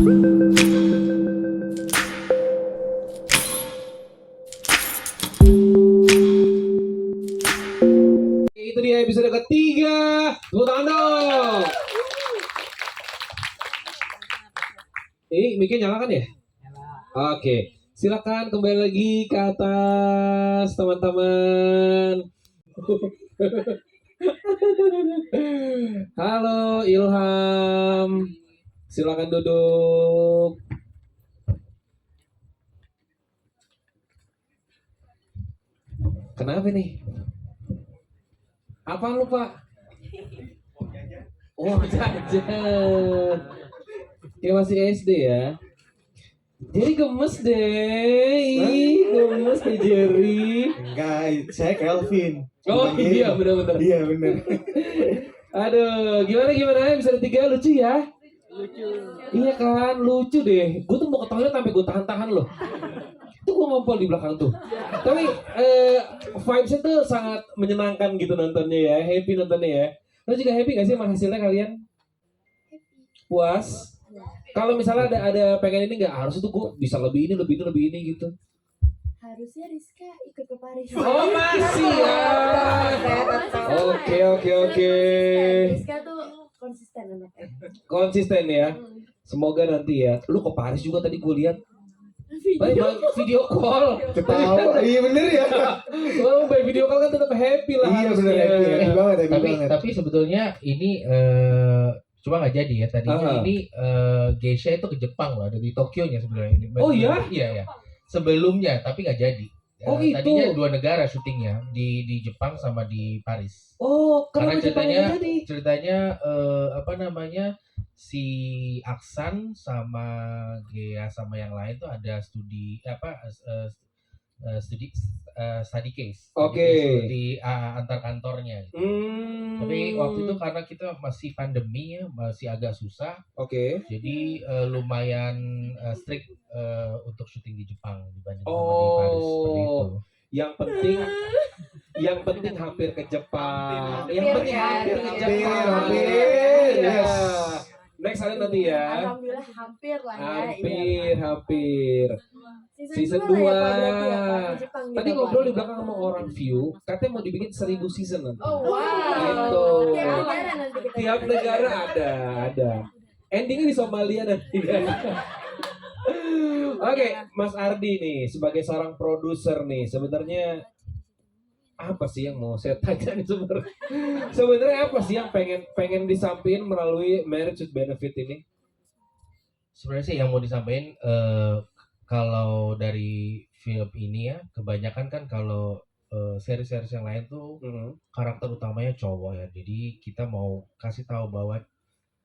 Itu dia episode ketiga. Tepuk tangan dong. Mic-nya nyala kan ya? Oke, silakan kembali lagi ke atas teman-teman. Halo Ilham, silakan duduk. Kenapa nih? Apaan lu Pak? Oh jajan. Kayak masih SD ya. Jerry gemes deh. Gemes nih Jerry. Enggak, saya Kelvin. Oh iya benar-benar. Iya benar. Aduh, gimana episode 3 lucu ya? Lucu. Iya kan, lucu deh. Gue tuh mau ke toilet sampai gue tahan-tahan loh. Itu gue ngompol di belakang tuh. Tapi vibes-nya tuh sangat menyenangkan gitu nontonnya ya. Happy nontonnya ya. Lo juga happy gak sih sama hasilnya kalian? Puas? Kalau misalnya ada pengen ini nggak, harus itu gue bisa lebih ini gitu. Harusnya Rizka ikut ke Paris. Oh masih ya. Oke. Rizka tuh konsisten anaknya. Konsisten ya. Semoga nanti ya. Lu ke Paris juga tadi gue lihat. Video call. Ketawa. Iya bener ya. Oh, by video call kan tetap happy lah. Iya bener happy banget, happy banget. Tapi sebetulnya ini cuma nggak jadi ya tadinya. Ini Geisha itu ke Jepang loh, ada di Tokyo-nya sebenarnya ini. Oh iya? Iya. Sebelumnya tapi nggak jadi. Oh, itu. Tadinya 2 negara syutingnya di Jepang sama di Paris. Oh, Karena kenapa ceritanya apa namanya, si Aksan sama Gea sama yang lain tuh ada studi study case. Oke. Di antar kantornya gitu. Tapi waktu itu karena kita masih pandemi ya, masih agak susah. Oke. Jadi lumayan strict untuk syuting di Jepang dibanding sama di Paris seperti itu. Yang penting hampir ke Jepang. Hampir, Yang penting ya. hampir ke Jepang. Hampir. Ya. Yes. Next ada nanti ya. Alhamdulillah hampir lah ya. Hampir. Season 2. Tadi ngobrol di belakang sama orang view, katanya mau dibikin 1000 season nanti. Oh wow. Gitu. Tiap negara nanti kita. Tiap negara ada. Endingnya di Somalia nanti. Oke, Mas Ardi nih sebagai seorang produser nih, sebenarnya apa sih yang mau saya tanya nih sebenarnya? Sebenarnya apa sih yang pengen disampaikan melalui Marriage with Benefit ini? Sebenarnya sih yang mau disampaikan kalau dari film ini ya, kebanyakan kan kalau series-series yang lain tuh karakter utamanya cowok ya. Jadi kita mau kasih tahu bahwa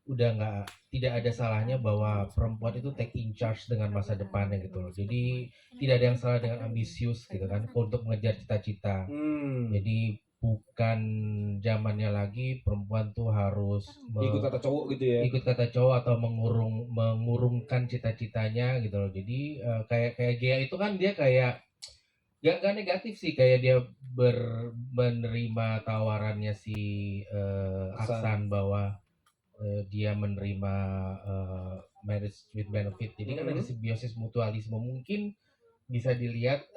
tidak ada salahnya bahwa perempuan itu take in charge dengan masa depannya gitu loh. Jadi tidak ada yang salah dengan ambisius gitu kan untuk mengejar cita-cita. Jadi bukan zamannya lagi perempuan tuh harus ikut kata cowok gitu ya. Ikut kata cowok atau mengurungkan cita-citanya gitu loh. Jadi kayak Gea itu kan dia kayak gak negatif sih, kayak dia menerima tawarannya si Aksan bahwa dia menerima marriage with benefit. Jadi kan ada simbiosis mutualisme. Mungkin bisa dilihat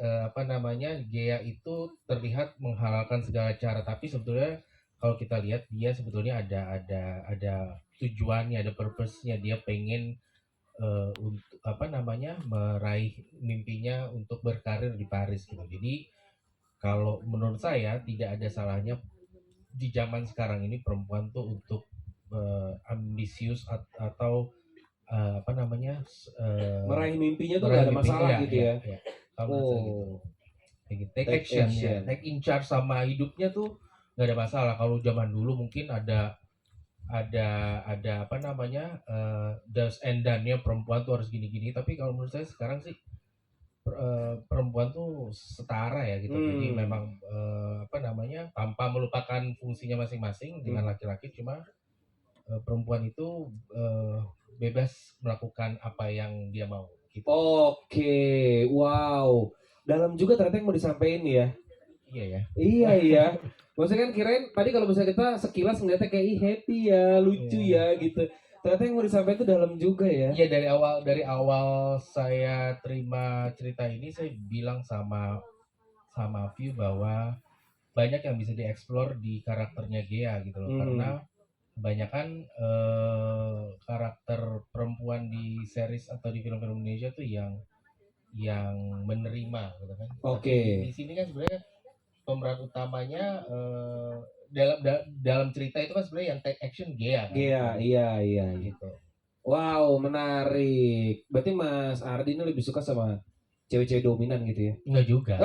Gea itu terlihat menghalalkan segala cara, tapi sebetulnya kalau kita lihat dia sebetulnya ada tujuannya, ada purpose-nya. Dia pengen untuk meraih mimpinya untuk berkarir di Paris gitu. Jadi kalau menurut saya tidak ada salahnya di zaman sekarang ini perempuan tuh untuk ambisius atau meraih mimpinya tuh gak ada masalah gitu ya. Take action. Ya. Take in charge sama hidupnya tuh gak ada masalah. Kalau zaman dulu mungkin ada do's and done-nya perempuan tuh harus gini-gini. Tapi kalau menurut saya sekarang sih perempuan tuh setara ya gitu. Jadi memang tanpa melupakan fungsinya masing-masing dengan laki-laki, cuma perempuan itu bebas melakukan apa yang dia mau gitu. Oke, wow. Dalam juga ternyata yang mau disampaikan ya. Iya ya. Iya. Maksudnya kan kirain tadi kalau misalnya kita sekilas ngeliatnya kayak happy ya, lucu ya gitu. Ternyata yang mau disampaikan itu dalam juga ya. Iya, dari awal saya terima cerita ini, saya bilang sama View bahwa banyak yang bisa dieksplor di karakternya Gea gitu loh. Karena kebanyakan karakter perempuan di series atau di film-film Indonesia tuh yang menerima gitu kan. Oke. Tapi di sini kan sebenarnya pemeran utamanya dalam cerita itu kan sebenarnya yang take action Gea kan. Iya. Gitu. Wow, menarik. Berarti Mas Ardi ini lebih suka sama cewek-cewek dominan gitu ya? Enggak juga.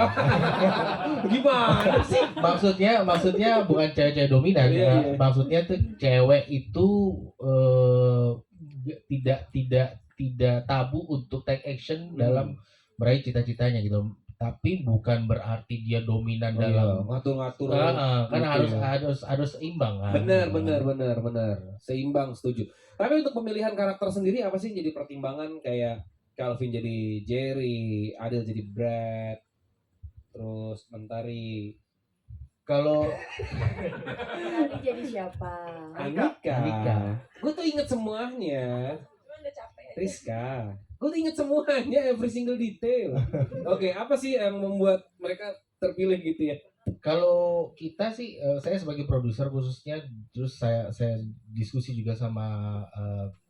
Gimana sih? maksudnya bukan cewek-cewek dominan. Iya. Maksudnya tuh cewek itu tidak tabu untuk take action dalam meraih cita-citanya gitu. Tapi bukan berarti dia dominan dalam ngatur-ngatur. kan gitu harus seimbang kan. Benar. Seimbang, setuju. Tapi untuk pemilihan karakter sendiri apa sih yang jadi pertimbangan kayak Calvin jadi Jerry, Adil jadi Brad, terus Mentari Kalau Tadi jadi siapa? Anika. Gue tuh inget semuanya. Rizka. Gue tuh inget semuanya, every single detail. Oke, apa sih yang membuat mereka terpilih gitu ya? Kalau kita sih, saya sebagai produser khususnya, terus saya diskusi juga sama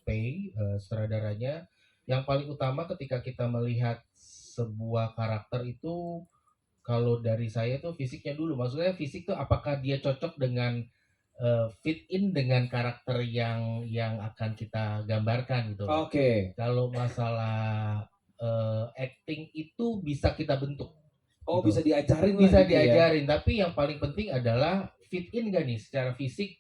Pei, sutradaranya. Yang paling utama ketika kita melihat sebuah karakter itu, kalau dari saya tuh fisiknya dulu. Maksudnya fisik tuh apakah dia cocok dengan fit in dengan karakter yang akan kita gambarkan gitu. Oke. Kalau masalah acting itu bisa kita bentuk. Oh, Gitu. bisa diajarin lah Bisa gitu ya? diajarin, tapi yang paling penting adalah fit in gak nih secara fisik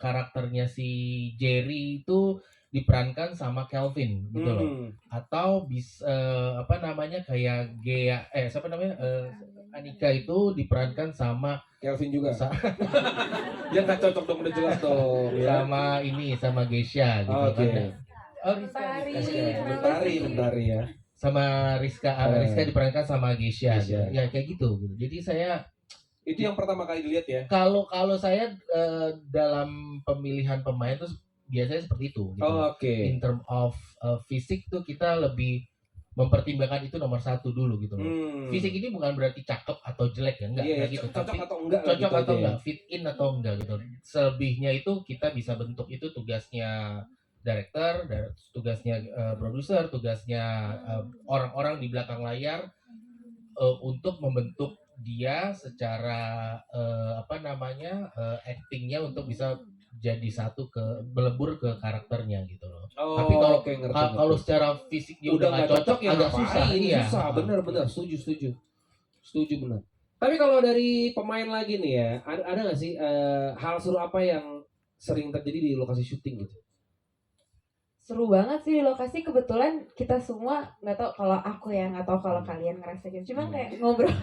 karakternya si Jerry itu diperankan sama Calvin gitu loh. Atau apa namanya kayak Gea siapa namanya Anika itu diperankan sama Calvin juga. Dia nggak cocok dong, udah jelas dong. Ya. sama Geisha gitu Oke. kan. Oh, Mentari. Mentari ya. Sama Rizka Rizka diperankan sama Geisha. Geisha. Ya kayak gitu. Jadi saya Itu yang pertama kali dilihat ya. kalau saya dalam pemilihan pemain tuh biasanya seperti itu gitu. Oke. In term of fisik tuh kita lebih mempertimbangkan itu nomor satu dulu gitu loh. Fisik ini bukan berarti cakep atau jelek ya, enggak Iya, gitu. cocok Tapi atau enggak? lah cocok gitu atau aja enggak, fit in atau enggak gitu. Selebihnya itu kita bisa bentuk, itu tugasnya director, tugasnya produser, tugasnya orang-orang di belakang layar untuk membentuk dia secara actingnya untuk bisa jadi satu melebur ke karakternya gitu loh. Oh, Tapi kalau oke, ngerti. kalau secara fisik dia udah nggak cocok ya agak ngapain? susah. Iya. Susah, bener. Setuju bener. Tapi kalau dari pemain lagi nih ya, ada nggak sih hal seru apa yang sering terjadi di lokasi syuting gitu? Seru banget sih di lokasi. Kebetulan kita semua, nggak tahu kalau aku ya, nggak tahu kalau kalian ngerasa gitu, cuma kayak ngobrol.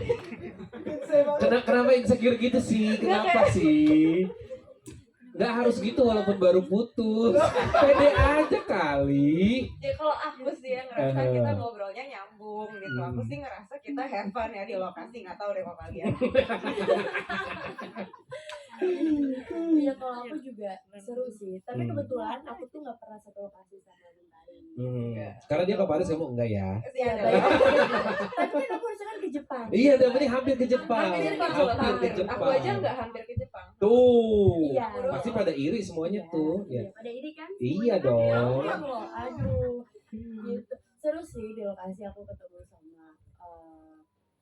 Kenapa insecure gitu sih? Kenapa sih? Nggak harus gitu walaupun baru putus. Pede aja kali. Ya kalau aku sih ya ngerasa kita ngobrolnya nyambung gitu. Aku sih ngerasa kita have fun ya di lokasi, nggak tahu deh kalau kalian. Iya, kalau aku juga seru sih. Tapi kebetulan aku tuh nggak pernah satu lokasi sama Mentari. Karena dia ke Paris, kamu enggak ya? Iya, baik. Tapi kan aku harusnya kan ke Jepang. Iya, udah penting hampir ke Jepang. Hampir ke Jepang. Aku aja nggak hampir ke Jepang. Tuh. Iya. Pasti pada iri semuanya tuh. Iya, Ya. pada ini kan. Iya semuanya kan dong. diundang loh. Aduh. Gitu. Seru sih di lokasi aku ketemu sama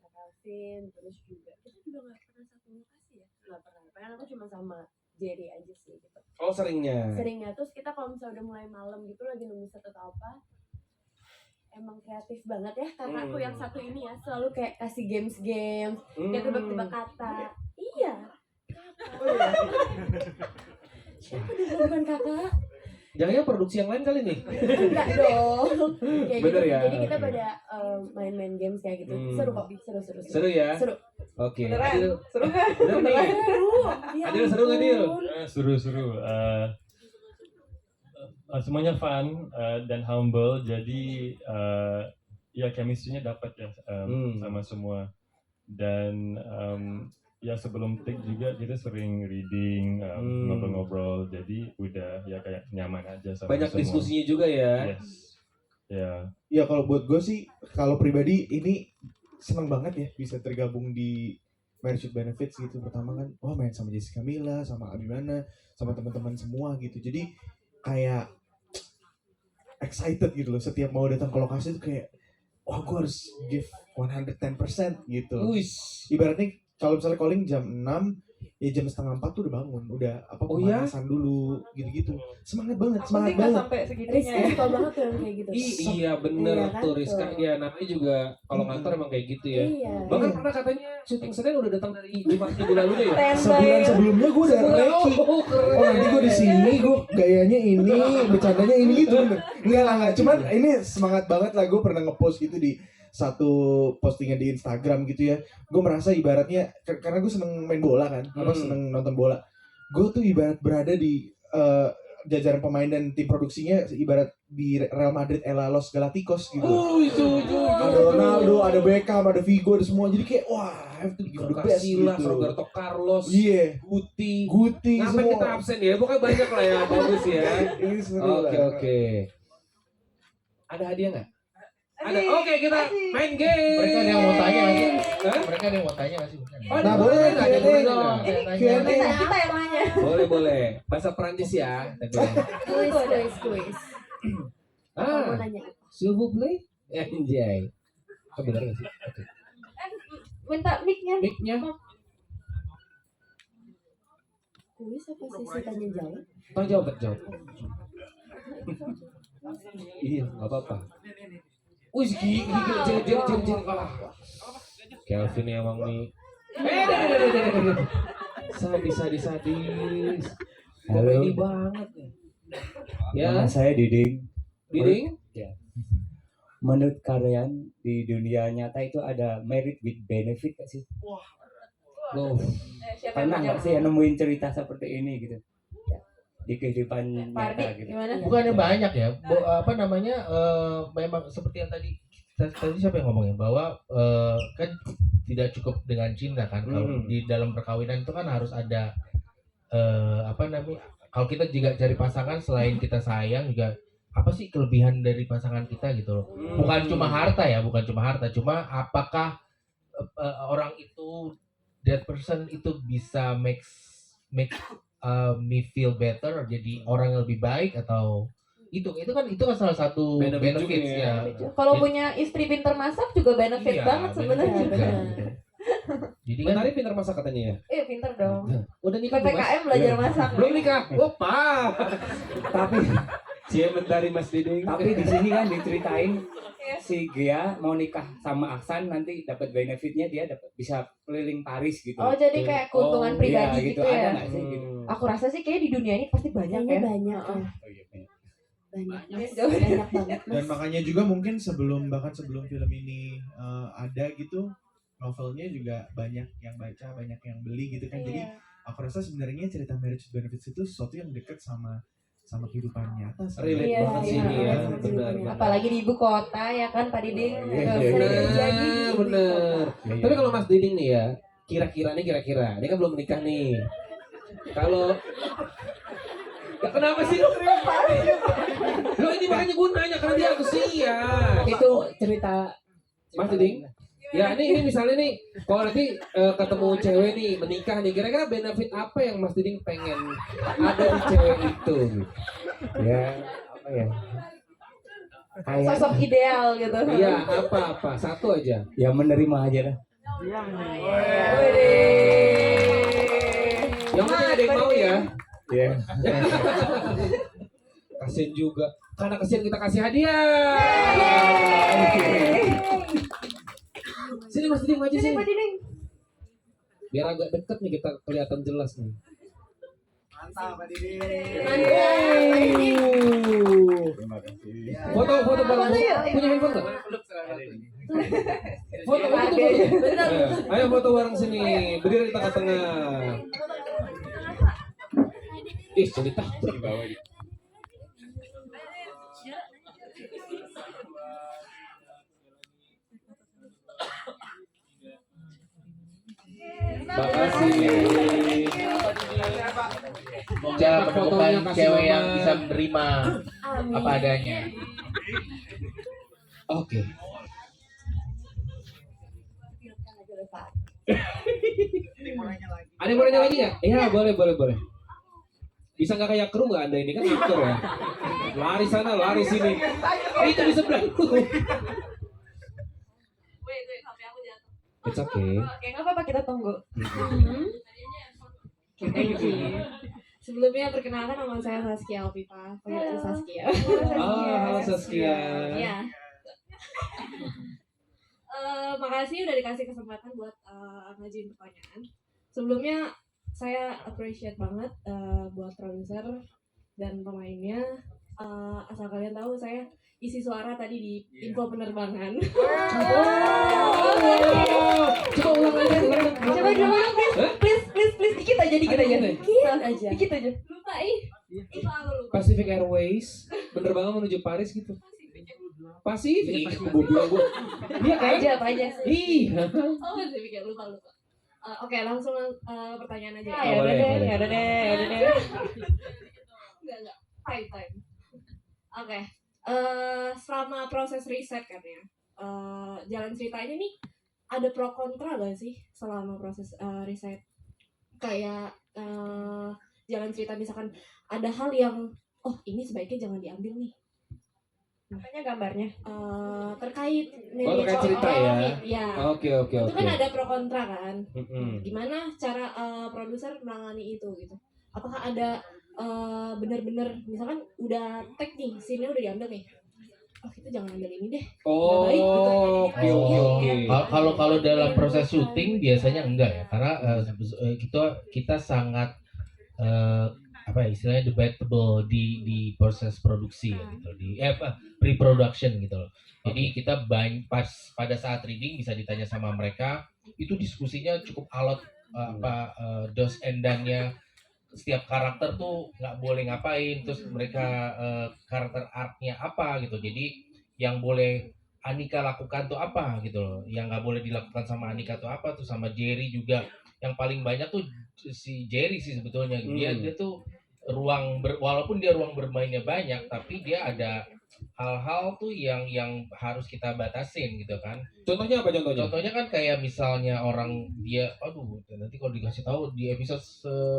Kak Calvin, terus juga kita juga nggak pernah satu lokasi ya. Nggak pernah. Padahal aku cuma sama Jerry aja sih gitu. Oh, seringnya. Seringnya terus kita kalau misalnya udah mulai malam gitu lagi nunggu set atau apa, emang kreatif banget ya karena aku yang satu ini ya selalu kayak kasih games dia tebak-tebak kata. Iya. Kakak. Siapa dia bukan kakak? Jangan produksi yang lain kali nih. Enggak dong. Kayak Bener gitu. ya? Jadi kita pada main-main games kayak gitu. Seru kok, seru. Seru ya? Seru. Oke. Beneran? Adil. Seru nggak? Bener nih. Seru. Ya Adil, seru nggak, Dil? ampun. Seru. Semuanya fun dan humble, jadi ya chemistry-nya dapat ya sama semua. Dan ya sebelum take juga kita sering reading, ngobrol-ngobrol, jadi udah ya kayak nyaman aja sama Banyak semua. diskusinya juga ya. Yes. Ya. Ya kalau buat gue sih, kalau pribadi ini seneng banget ya bisa tergabung di Marriage with Benefits gitu. Pertama kan, wah main sama Jessica Mila, sama Abimana, sama teman-teman semua gitu. Jadi kayak excited gitu loh. Setiap mau datang ke lokasi tuh kayak, wah gue harus give 110% gitu. Wis. Ibaratnya kalau misalnya calling jam 6, ya jam setengah 4 tuh udah bangun, udah Oh ya? pemanasan dulu gitu-gitu. Semangat banget, Aku semangat sih nggak banget. sampai segitunya Rizky ya. suka banget tuh yang kayak gitu. Iya bener Iya kan, tuh Rizka. tuh. Ya namanya juga kalau ngantor emang kayak gitu ya. Iya. Bahkan pernah katanya syuting Senin udah datang dari 5 minggu lalu deh ya. Sebulan sebelumnya gue udah reiki. keren. Oh nanti gue di sini, gue gayanya ini, bercandanya ini gitu bener. Enggak. Cuman ini semangat banget lah, gue pernah ngepost gitu di satu postingan di Instagram gitu ya. Gue merasa ibaratnya karena gue seneng main bola kan, seneng nonton bola. Gue tuh ibarat berada di jajaran pemain dan tim produksinya ibarat di Real Madrid era Los Galacticos gitu. Ada Ronaldo, ada Beckham, ada Figo, ada semua. Jadi kayak wah, I have to give the best Casillas, gitu. Roberto Carlos, Iya, Guti. Guti Ngapain kita semua. absen ya? Pokoknya banyak lah ya, bagus ya. Ini seru lah. Oke. Ada hadiah nggak? Ada. Oke, kita main game. Mereka ada yang mau tanya nggak sih? Hah? Mereka ada yang mau tanya nggak sih? Bukan. Oh, Nah, boleh, nggak? Q&A. Boleh dong. Tanya. Kita yang nanya. Boleh. Bahasa Perancis ya. Tadi. Kuis. Kamu mau Ah, nanya? s'il vous plaît. Anjay. Oh, benar nggak sih? Oke. Minta mic-nya. Mic-nya. Kuis apa sesi tanya jawab? Jawab. Iya, nggak apa-apa. Wih, gigi, jeng. Kelvin emang nih. Sadis. Halo. Komedi banget nih. Ya, Nama saya Diding. Diding. Menurut kalian di dunia nyata itu ada merit with benefit gak sih? Loh, Siapa yang Pernah mau nggak jawab? sih yang nemuin cerita seperti ini gitu di kehidupan Pak Ardi, nyata gitu? gimana? Bukannya banyak ya, apa namanya, memang seperti yang tadi siapa yang ngomongin bahwa kan tidak cukup dengan cinta kan, kalau di dalam perkawinan itu kan harus ada apa namanya, kalau kita juga cari pasangan selain kita sayang juga apa sih kelebihan dari pasangan kita gitu loh. Bukan cuma harta, cuma apakah orang itu, that person itu bisa make me feel better, jadi orang yang lebih baik, atau itu kan salah satu Benefit benefits juga ya. ya. Kalau punya istri pinter masak juga benefit Iya, banget sebenarnya. benefit juga, Benar. gitu. Jadi kan Mentari pintar masak katanya ya. Pinter dong. Udah nikah belum, Mas? PPKM belajar masak. Belum nikah. Opa. Tapi Cie Mentari Mas Diding. di sini kan diceritain Iya. si Gia mau nikah sama Aksan, nanti dapat benefitnya dia dapat bisa keliling Paris gitu. Oh, jadi kayak keuntungan Oh, pribadi iya, gitu Ada ya. nggak sih gitu? Aku rasa sih kayak di dunia ini pasti banyak Kayaknya ya. banyak ya. Oh, iya, banyak. Banyak banget. Dan makanya juga mungkin sebelum film ini ada gitu, novelnya juga banyak yang baca, banyak yang beli gitu kan. Jadi aku rasa sebenarnya cerita Marriage with Benefits itu sesuatu yang dekat sama kehidupan nyata sih. Relate Iya, banget sih iya, ini ya. iya. Benar. Apalagi di ibu kota ya kan Pak Diding. Oh, Tuh, iya, sering iya. terjadi di ibu Bener. kota. Tapi kalau Mas Diding nih ya, kira-kira, dia kan belum menikah nih. Kalau kenapa sih lo? Lo ini makanya gue nanya karena dia antusias. Itu cerita Mas Diding? Ya ini misalnya nih, kalau nanti ketemu cewek nih, menikah nih, kira-kira benefit apa yang Mas Diding pengen ada di cewek itu? ya apa ya? Kayak Sosok ideal gitu. Iya, apa? Satu aja. ya menerima aja lah. Yang penting ada yang mau ya. Ya. Kasian juga. Karena kasian kita kasih hadiah. Sini Mas Diding maju Sini sini. Pak Diding. Biar agak deket nih kita kelihatan jelas nih. Terima kasih. Foto bareng. Punya handphone nggak? Foto itu foto. Ayo foto bareng sini. Berdiri di tengah-tengah. Ih, cerita. Makasih. Semoga menemukan cewek yang bisa menerima Amin. apa adanya. Oke. Ada yang mau nanya lagi nggak? Iya, boleh. Bisa nggak kayak kru nggak Anda ini kan aktor ya? Lari sana, lari sini. Itu di sebelahku. It's okay. Oke, nggak apa-apa, kita tunggu. Thank you. Sebelumnya perkenalkan nama saya Saskia Alpipa, panggil Saskia. Halo Saskia. Iya. Makasih udah dikasih kesempatan buat ngajuin pertanyaan. Sebelumnya saya appreciate banget buat produser dan pemainnya. Asal kalian tahu saya isi suara tadi di info penerbangan. Coba ulang lagi. Coba please, dikit aja. Dikit aja. Dikit aja. Lupa lupa. Pacific Airways penerbangan menuju Paris gitu. Pasifik. Gue bilang gue. Iya kan? Apa aja. Iya. Oh masih pikir lupa. Oke, langsung pertanyaan aja. Ya udah deh. Enggak. Time. Oke. Selama proses riset kan ya, jalan ceritanya nih ada pro kontra gak sih selama proses riset? Kayak jalan cerita misalkan ada hal yang ini sebaiknya jangan diambil nih. Makanya gambarnya. Terkait terkait cerita ya? Iya. Oke. Itu kan ada pro kontra kan. Mm-mm. Gimana cara produser menangani itu gitu? Apakah ada benar-benar misalkan udah tag nih, scene-nya udah diambil nih. Kita jangan ambil ini deh. Oh, baik gitu. oke. Kalau dalam proses syuting biasanya enggak ya, karena kita sangat istilahnya debatable di proses produksi ya, gitu, di pre-production gitu loh. Jadi kita pada saat reading bisa ditanya sama mereka, itu diskusinya cukup alot dos and done-nya. Setiap karakter tuh nggak boleh ngapain, terus mereka karakter arc-nya apa gitu. Jadi yang boleh Anika lakukan tuh apa gitu loh, yang nggak boleh dilakukan sama Anika tuh apa, tuh sama Jerry juga. Yang paling banyak tuh si Jerry sih sebetulnya. Dia tuh walaupun dia ruang bermainnya banyak, tapi dia ada hal-hal tuh yang harus kita batasin gitu kan. Contohnya apa contohnya? Contohnya kan kayak misalnya orang dia, nanti kalau dikasih tahu di episode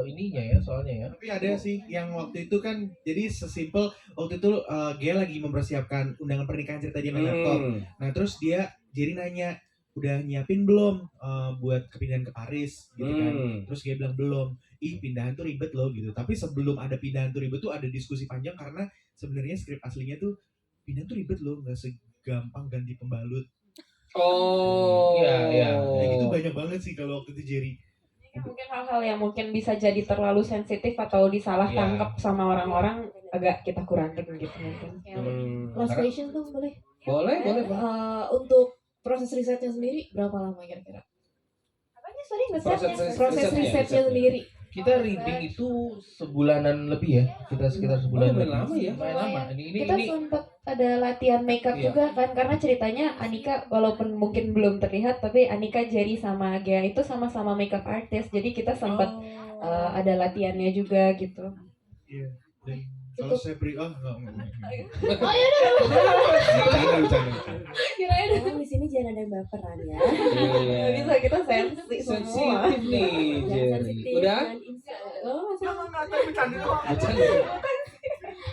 ininya ya soalnya ya. Tapi ada sih yang waktu itu kan, jadi sesimpel waktu itu Gia lagi mempersiapkan undangan pernikahan cerita dia main laptop. Nah terus Jerry nanya, udah nyiapin belum buat kepindahan ke Paris gitu kan. Terus Gia bilang belum. Pindahan tuh ribet loh gitu. Tapi sebelum ada pindahan tuh ribet tuh ada diskusi panjang, karena sebenarnya skrip aslinya tuh pindahan tuh ribet loh, nggak segampang ganti pembalut. Iya. Kayak gitu banyak banget sih kalau waktu itu Jerry. Mungkin hal-hal yang mungkin bisa jadi terlalu sensitif atau disalah tangkap sama orang-orang agak kita kurangin gitu mungkin. Last question tuh boleh? Boleh. Untuk proses risetnya sendiri berapa lama kira-kira? Apanya sorry Proses risetnya sendiri. Kita reading itu sebulanan lebih ya, kita sekitar sebulan. Lumayan lama ya. Lumayan lama. Ini Kita sempat ada latihan makeup Iya. juga kan, karena ceritanya Anika walaupun mungkin belum terlihat, tapi Anika, Jerry sama Gea itu sama-sama makeup artist, jadi kita sempat ada latihannya juga gitu. Iya. Dan kalau saya beri enggak. Kirain Di sini jangan ada yang baperan ya. Nggak bisa, kita sensi semua. Sensitif nih, Jangan Jerry. sensitif. Udah? jangan Bercanda.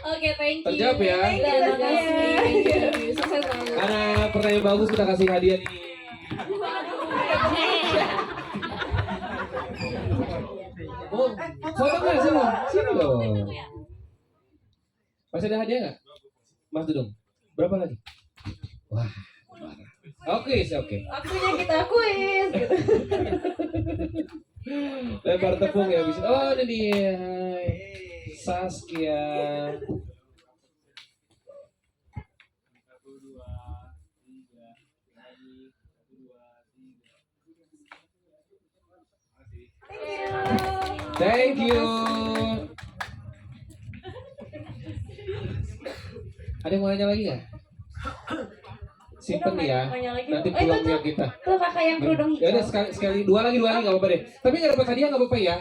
Oke, thank you. Terjawab ya. Terima kasih. Sukses selalu. Karena pertanyaan bagus kita kasih hadiah nih. Oh, foto nggak sini? Sini dong. Masih ada hadiah nggak? Mas Dudung. Berapa lagi? Wah, parah. Oke. Waktunya kita kuis gitu. Lempar tepung ya bisa. Oh, ini dia. Saskia. Thank you. Ada yang mau nanya lagi nggak? simpen nih ya. Namanya lagi. Nanti Itu vlognya kita. tuh kakak yang kerudung Ya udah hijau. sekali dua lagi nggak apa-apa deh. Tapi nggak dapat hadiah nggak apa-apa ya.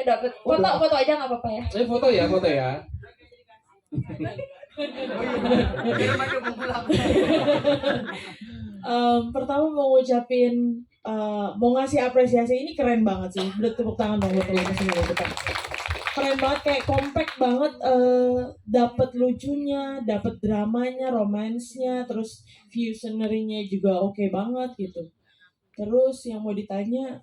Dapat foto aja nggak apa-apa ya. Foto ya. Pertama mau ngucapin mau ngasih apresiasi, ini keren banget sih. Udah tepuk tangan dong buat teman semua kita. Keren banget, kayak compact banget, dapat lucunya, dapat dramanya, romansnya, terus view scenery-nya juga oke banget gitu. Terus yang mau ditanya,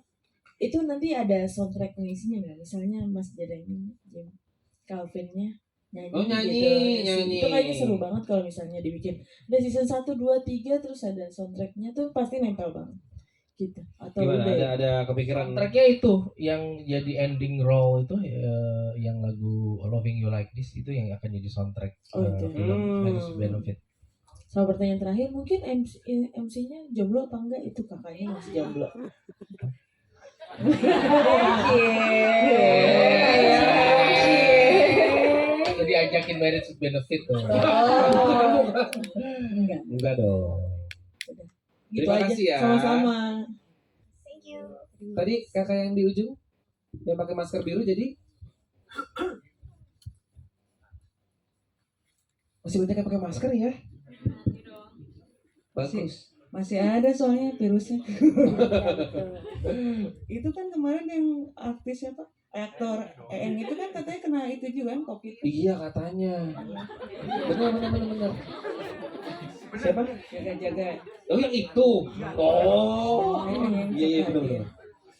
itu nanti ada soundtrack pengisinya nggak? Misalnya Mas Jadani, Calvin-nya nyanyi, Oh, nyanyi, gitu. nyanyi. Itu kayaknya seru banget kalau misalnya dibikin. Ada season 1, 2, 3 terus ada soundtracknya tuh pasti nempel banget. Gitu. Atau Gimana? udah ya? Ada kepikiran? Tracknya itu yang jadi ending roll itu yang lagu Loving You Like This itu yang akan jadi soundtrack Oh, itu. film Marriage Benefit. Sama pertanyaan terakhir, mungkin MC-nya jomblo apa enggak? Itu kakaknya masih jomblo. Jadi ajakin Marriage Benefit tuh. Enggak dong. Gitu Terima aja. kasih ya. Sama-sama. Thank you. Tadi kakak yang di ujung yang pakai masker biru jadi masih banyak yang pakai masker ya. Bagus. Masih ada soalnya virusnya. Itu kan kemarin yang artis siapa? Aktor EN itu kan katanya kena itu juga kan, COVID. Iya katanya. Benar. Siapa? Jaga-jaga. Oh yang itu. Oh. Iya benar.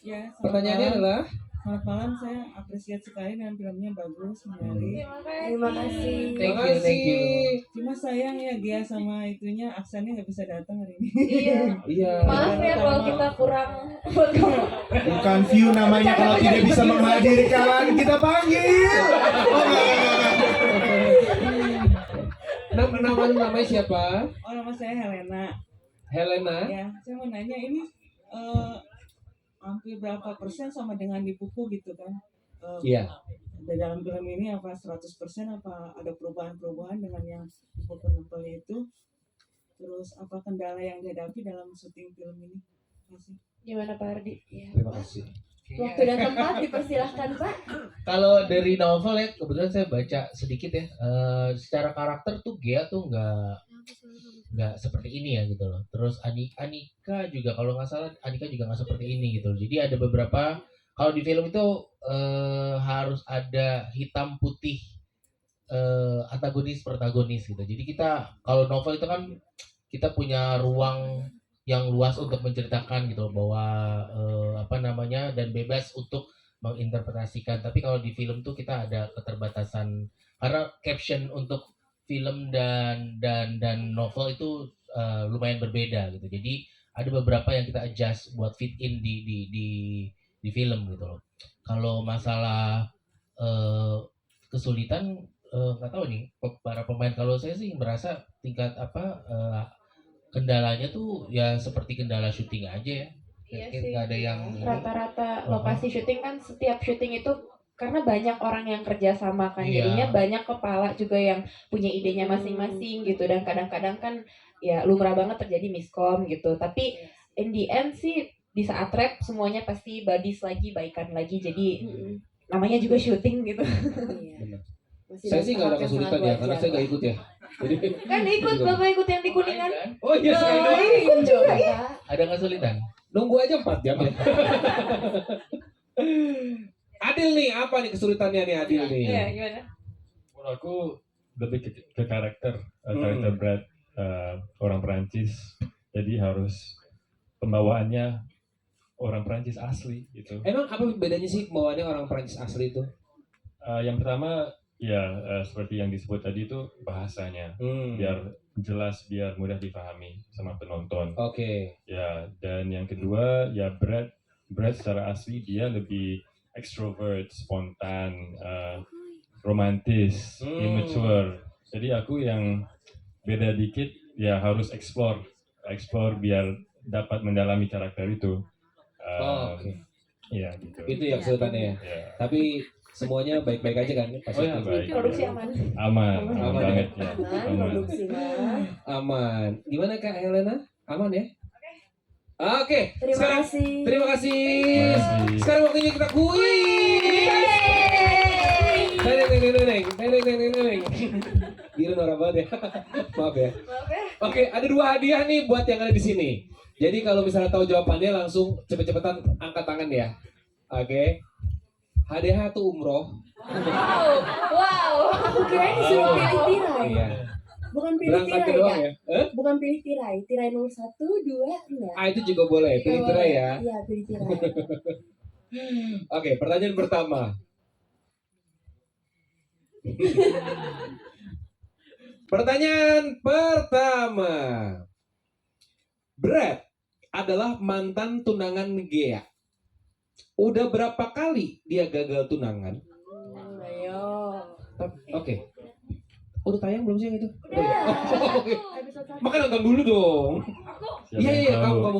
Ya, Pertanyaannya adalah selamat malam, saya apresiasi sekali dengan filmnya, bagus, menarik. Terima kasih. Thank you. Cuma sayang ya Gia sama itunya aksennya nggak bisa datang hari ini. Iya. Iya. Maaf ya kalau kita kurang buat kamu. Bukan view namanya kalau tidak bisa menghadirkan kita panggil. Namanya siapa? Oh, nama saya Helena. Helena. Ya, saya mau nanya ini hampir berapa persen sama dengan di buku gitu kan? Iya. Di dalam film ini apa 100% apa ada perubahan-perubahan dengan yang di buku novelnya itu? Terus apa kendala yang dihadapi dalam syuting film ini? Terima kasih. Gimana Pak Ardi? Terima kasih. Waktu dan tempat dipersilahkan Pak. Kalau dari novel ya kebetulan saya baca sedikit ya. Secara karakter tuh Gea tuh nggak seperti ini ya gitu loh. Terus Anika juga kalau nggak salah Anika juga nggak seperti ini gitu loh. Jadi ada beberapa kalau di film itu harus ada hitam putih antagonis protagonis gitu. Jadi kita kalau novel itu kan kita punya ruang yang luas untuk menceritakan gitu loh, bahwa dan bebas untuk menginterpretasikan. Tapi kalau di film tuh kita ada keterbatasan karena caption untuk film dan novel itu lumayan berbeda gitu. Jadi ada beberapa yang kita adjust buat fit in di film gitu loh. Kalau masalah kesulitan nggak tahu nih para pemain. Kalau saya sih merasa tingkat kendalanya tuh ya seperti kendala syuting aja ya. Iya Kayak sih. nggak ada yang Rata-rata lokasi syuting kan setiap syuting itu karena banyak orang yang kerja sama kan, Iya. jadinya banyak kepala juga yang punya idenya masing-masing gitu, dan kadang-kadang kan ya lumrah banget terjadi miskom gitu. Tapi in the end sih di saat rap semuanya pasti buddies lagi, baikan lagi, jadi namanya juga syuting gitu. Saya sih nggak ada kesulitan ya, karena saya nggak ikut ya. Jadi Kan ikut Bapak ikut yang di Kuningan. oh iya saya doang. Ikut juga ya. ada kesulitan. Nunggu aja 4 jam ya. Adil nih, apa nih kesulitannya nih Adil nih? Iya, gimana? Menurut aku lebih ke karakter Brad, orang Perancis, jadi harus pembawaannya orang Perancis asli gitu. Emang apa bedanya sih bawaannya orang Prancis asli itu? Yang pertama ya seperti yang disebut tadi itu bahasanya, biar jelas, biar mudah dipahami sama penonton. Oke. Ya, dan yang kedua ya Brad secara asli dia lebih extrovert, spontan, romantis, immature. Jadi aku yang beda dikit ya harus explore biar dapat mendalami karakter itu. Oke. Iya gitu. Itu ya kesulitannya ya. Ya. Tapi semuanya baik-baik aja kan? Pas Oh ya syuting? baik. Produksi aman. Aman Aman ya? banget ya. Aman. Produksi mah. aman. Gimana Kak Helena? Aman ya? Oke. Terima Sekarang kasih. terima kasih. Terima kasih. Sekarang waktunya kita kuis. Neneng. Gila norak banget ya. Maaf ya. Oke, ada 2 hadiah nih buat yang ada di sini. Jadi kalau misalnya tahu jawabannya langsung cepet-cepetan angkat tangan ya. Oke. Hadiah tuh umroh. Wow. Aku kira disuruh pilih tirai. Iya. Bukan pilih Berangkatnya tirai doang ya? ya. Bukan pilih tirai. Tirai nomor 1, 2, enggak. Ah itu juga boleh. Pilih tirai ya. Iya, pilih tirai. Oke, pertanyaan pertama. Pertanyaan pertama. Brad adalah mantan tunangan Gea. Udah berapa kali dia gagal tunangan? Ayo. Oke. Udah tayang belum sih yang itu? Udah. Oh, oke. Episode 1. Makanya nonton dulu dong. Siapa Iya, yang iya, tahu? kamu.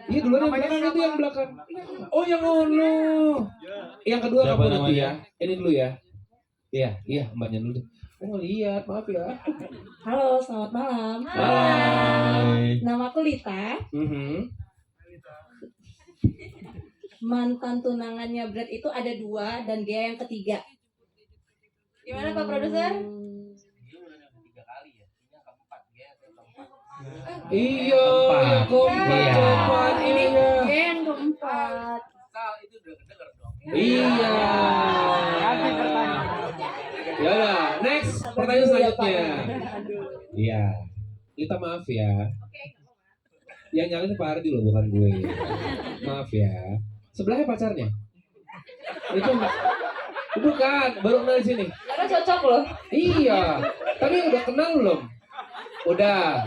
Iya duluan yang belakang itu yang belakang. Oh yang ono. Yang kedua Siapa kamu nanti namanya? ya. Ini dulu ya. Iya, mbaknya dulu deh. Oh lihat, maaf ya. Halo, selamat malam. Hai. Nama aku Lita. Mhm. Mantan tunangannya Brad itu ada 2 dan dia yang ketiga. Gimana Pak Produser? Iya, yang keempat Iya. jawabannya. Dia yang keempat. Iya. Ya udah, next pertanyaan selanjutnya. Iya. Lita maaf ya. Yang nyalin Pak Ardi loh, bukan gue. Maaf ya. Sebelahnya pacarnya. Itu bukan, baru kenal di sini. Karena cocok loh. Iya. Tapi udah kenal belum? Udah.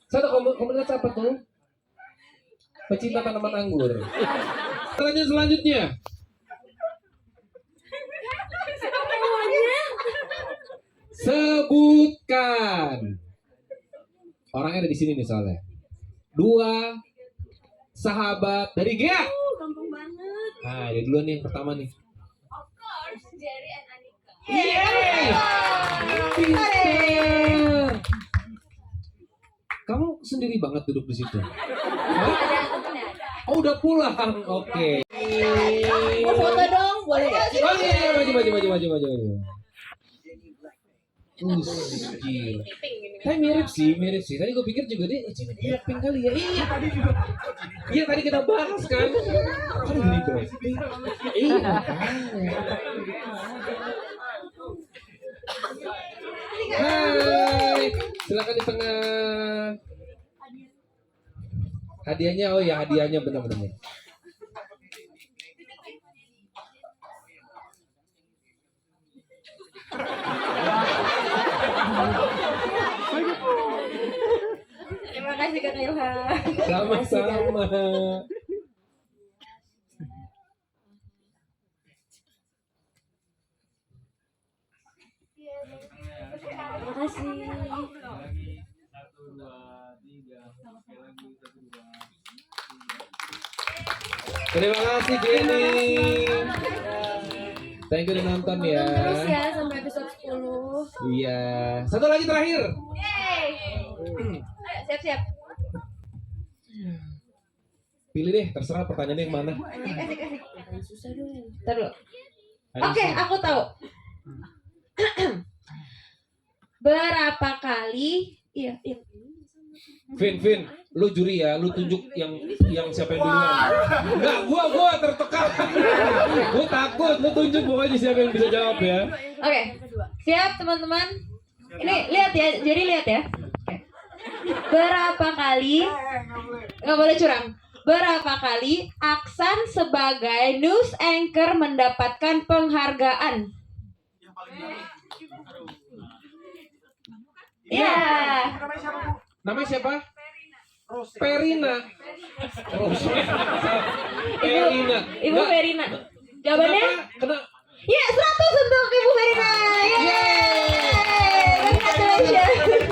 Satu komunitas apa tuh? Pecinta tanaman anggur. Pertanyaan selanjutnya. Sebutkan. Orangnya ada di sini nih soalnya. 2 sahabat dari Gea. Gampang banget. Nah, dia duluan nih yang pertama nih. Of course, Jerry and Anika. Yeay! Pintar. Kamu sendiri banget duduk di situ. Oh, udah pulang. Oke. Mau foto dong, boleh ya? Oh iya, maju. Gila. Tapi mirip sih. Tadi gue pikir juga dia cewek Blackpink kali ya. Iya tadi juga. Iya tadi kita bahas kan. Kan gini Blackpink. Iya. Hai, silakan di tengah. Hadiahnya, oh ya hadiahnya benar-benar. Terima kasih Kak Ilham. Sama-sama. Terima kasih. Terima kasih Jenny. Thank you udah nonton ya. Nonton terus ya sampai episode 10. Iya. Satu lagi terakhir. Ayo, siap-siap. Pilih deh, terserah pertanyaannya yang mana. Kasih. Susah dong. Ntar dulu. Oke, aku tahu. Berapa kali? Iya. Vin, lu juri ya, lu tunjuk yang siapa yang duluan. Enggak, gua tertekan. Gua takut, lu tunjuk pokoknya siapa yang bisa jawab ya. Oke, siap teman-teman. Ini lihat ya, jadi lihat ya. Oke. Berapa kali? Nggak boleh curang. Berapa kali Aksan sebagai news anchor mendapatkan penghargaan? Ya. Namanya siapa? Perina. Perina. Ibu Nggak, Verina. Jawabannya? Kena. Ya, 100 untuk Ibu Verina. Yeay. Congratulations.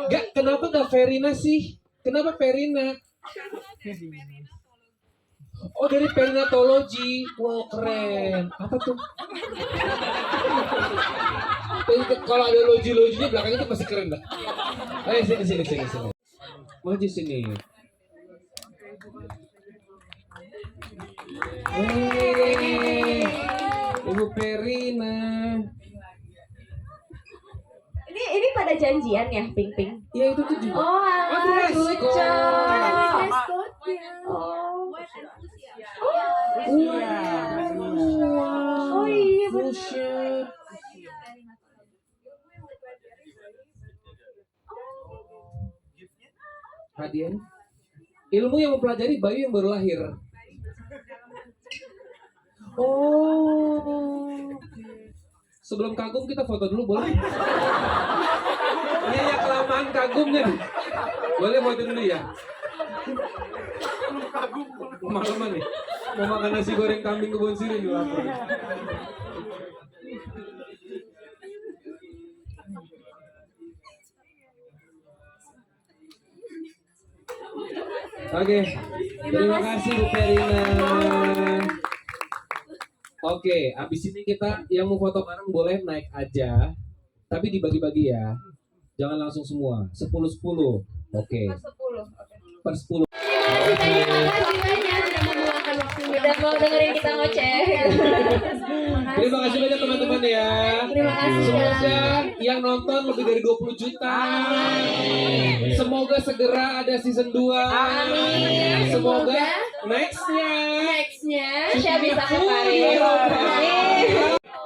Gak, kenapa gak Verina sih? Kenapa Verina? Oh dari Perinatologi. Wow keren. Apa tuh? Kalau ada loji-lojinya belakangnya itu pasti keren dah. Ayo sini. Maju sini. Ibu Perina. Ini pada janjian ya, Ping. Ya itu tuh juga. Oh, alah, dress lucu. code. Oh. Iya. Oh iya benar. Bullshit. Hadiah. Ilmu yang mempelajari bayi yang baru lahir. Oh. Sebelum kagum kita foto dulu boleh? Ini ya kelamaan kagumnya nih. Boleh foto dulu ya? Malaman nih. Mau makan nasi goreng kambing kebun sirih nih lapar. Oke, terima kasih Bu Perina. Oke, abis ini kita yang mau foto bareng boleh naik aja, tapi dibagi-bagi ya. Jangan langsung semua, 10-10. Oke. Per 10. Terima kasih banyak sudah meluangkan waktunya. Udah mau dengerin kita ngoceh. Terima kasih banyak teman-teman ya. Terima kasih. Semoga yang nonton lebih dari 20 juta. Semoga segera ada season 2. Semoga nextnya Saya bisa ke Paris.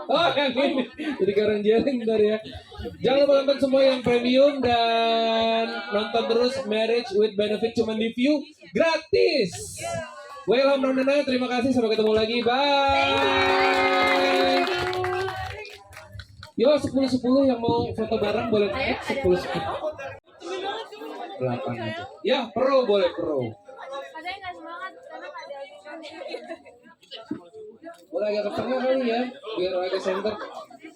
Oh, yang ini. Jadi orang jaring ntar ya. Jangan lupa nonton semua yang premium dan nonton terus Marriage with Benefit cuma di view gratis. Well, Ramdana, terima kasih. Sampai ketemu lagi. Bye. Yo, 10-10 yang mau foto bareng boleh naik 10-10. 8 aja. Ya, pro boleh pro. Padahal nggak semangat karena nggak ada aturan. Boleh agak ke tengah kali ya, biar agak center.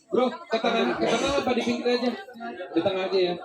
Bro, ke tengah apa di pinggir aja? Di tengah aja ya.